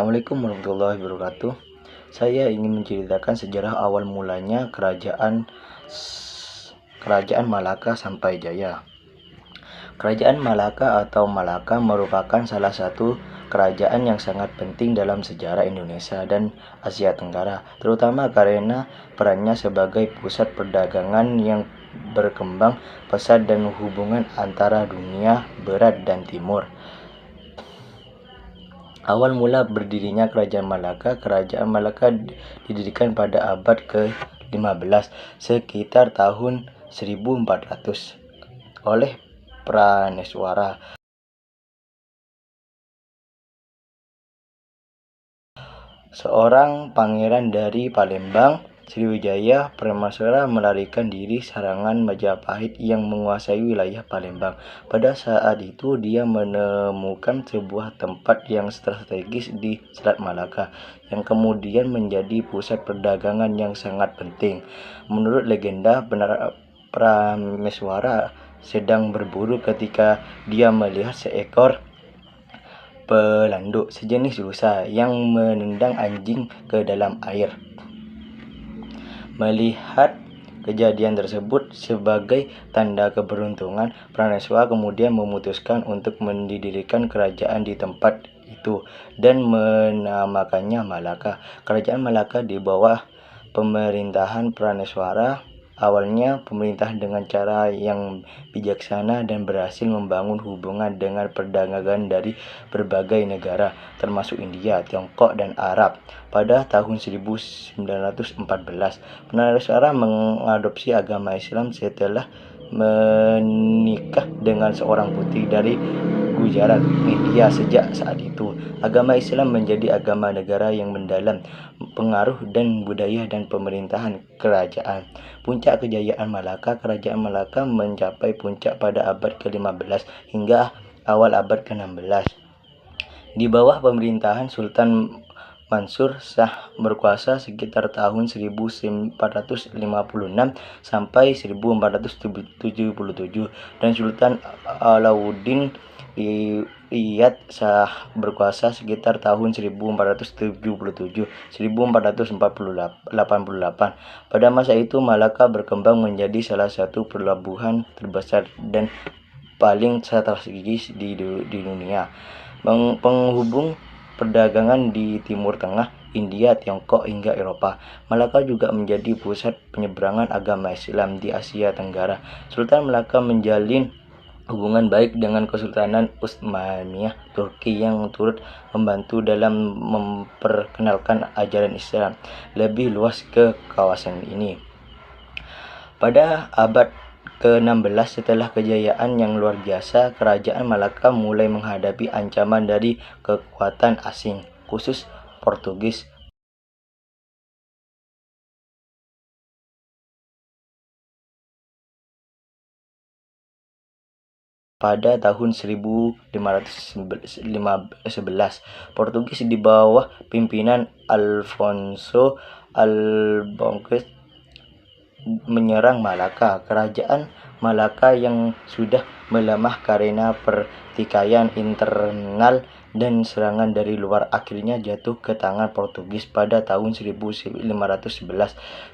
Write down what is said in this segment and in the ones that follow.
Assalamualaikum warahmatullahi wabarakatuh. Saya ingin menceritakan sejarah awal mulanya kerajaan Malaka sampai Jaya. Kerajaan Malaka atau Malaka merupakan salah satu kerajaan yang sangat penting dalam sejarah Indonesia dan Asia Tenggara, terutama karena perannya sebagai pusat perdagangan yang berkembang pesat dan hubungan antara dunia barat dan timur. Awal mula berdirinya Kerajaan Malaka didirikan pada abad ke-15 sekitar tahun 1400 oleh Praneswara, seorang pangeran dari Palembang. Sriwijaya Praneswara melarikan diri serangan Majapahit yang menguasai wilayah Palembang. Pada saat itu dia menemukan sebuah tempat yang strategis di Selat Malaka yang kemudian menjadi pusat perdagangan yang sangat penting. Menurut legenda, Praneswara sedang berburu ketika dia melihat seekor pelanduk sejenis rusa yang menendang anjing ke dalam air. Melihat kejadian tersebut sebagai tanda keberuntungan, Praneswara kemudian memutuskan untuk mendirikan kerajaan di tempat itu dan menamakannya Malaka. Kerajaan Malaka di bawah pemerintahan Praneswara awalnya pemerintah dengan cara yang bijaksana dan berhasil membangun hubungan dengan perdagangan dari berbagai negara, termasuk India, Tiongkok, dan Arab. Pada tahun 1914, Praneswara mengadopsi agama Islam setelah menikah dengan seorang putri dari Gujarat, India. Sejak saat itu, agama Islam menjadi agama negara yang mendalam pengaruh dan budaya dan pemerintahan kerajaan. Puncak kejayaan Malaka. Kerajaan Malaka mencapai puncak pada abad ke-15 hingga awal abad ke-16. Di bawah pemerintahan Sultan Mansur Shah berkuasa sekitar tahun 1456 sampai 1477 dan Sultan Alauddin Riyad Shah berkuasa sekitar tahun 1477-1488. Pada masa itu Malaka berkembang menjadi salah satu pelabuhan terbesar dan paling strategis di dunia, penghubung perdagangan di Timur Tengah, India, Tiongkok, hingga Eropa. Malaka juga menjadi pusat penyeberangan agama Islam di Asia Tenggara. Sultan Malaka menjalin hubungan baik dengan Kesultanan Utsmaniyah Turki yang turut membantu dalam memperkenalkan ajaran Islam lebih luas ke kawasan ini. Pada abad ke-16, setelah kejayaan yang luar biasa, Kerajaan Malaka mulai menghadapi ancaman dari kekuatan asing, khusus Portugis. Pada tahun 1511, Portugis di bawah pimpinan Alfonso Albuquerque menyerang Malaka. Kerajaan Malaka yang sudah melemah karena pertikaian internal dan serangan dari luar akhirnya jatuh ke tangan Portugis pada tahun 1511.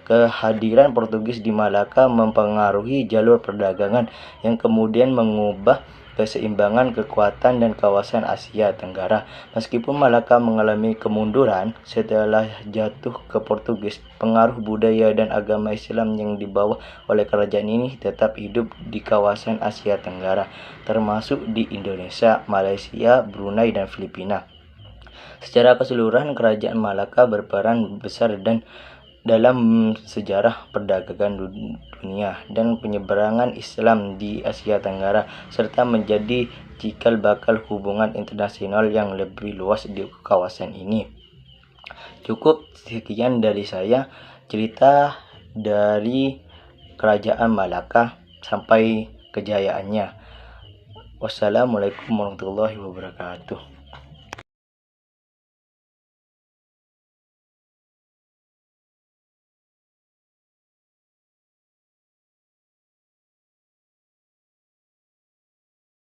Kehadiran Portugis di Malaka mempengaruhi jalur perdagangan yang kemudian mengubah keseimbangan kekuatan dan kawasan Asia Tenggara. Meskipun Malaka mengalami kemunduran setelah jatuh ke Portugis, pengaruh budaya dan agama Islam yang dibawa oleh kerajaan ini tetap hidup di kawasan Asia Tenggara, termasuk di Indonesia, Malaysia, Brunei, dan Filipina. Secara keseluruhan, Kerajaan Malaka berperan besar dalam sejarah perdagangan dunia dan penyeberangan Islam di Asia Tenggara, serta menjadi cikal bakal hubungan internasional yang lebih luas di kawasan ini. Cukup sekian dari saya, cerita dari Kerajaan Malaka sampai kejayaannya. Wassalamualaikum warahmatullahi wabarakatuh.